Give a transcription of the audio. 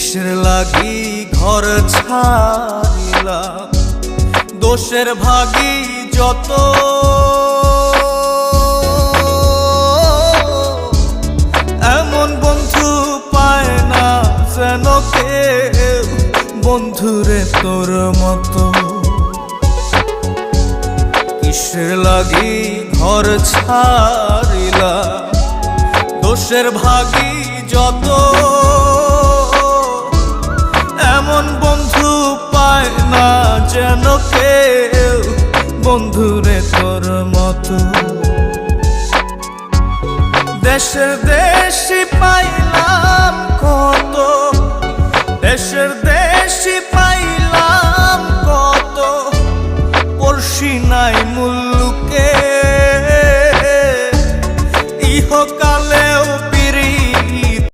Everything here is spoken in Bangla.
কিসের লাগি ঘর ছাড়িলাম, দোষের ভাগী যত, এমন বন্ধু পায় না যেন কেউ, বন্ধুরে তোর মতো। কিসের লাগি ঘর ছাড়িলাম, দোষের ভাগী যত, এমন বন্ধু পায় না যেন কেউ, বন্ধুরে তোর মতো। দেশের দেশি পাইলাম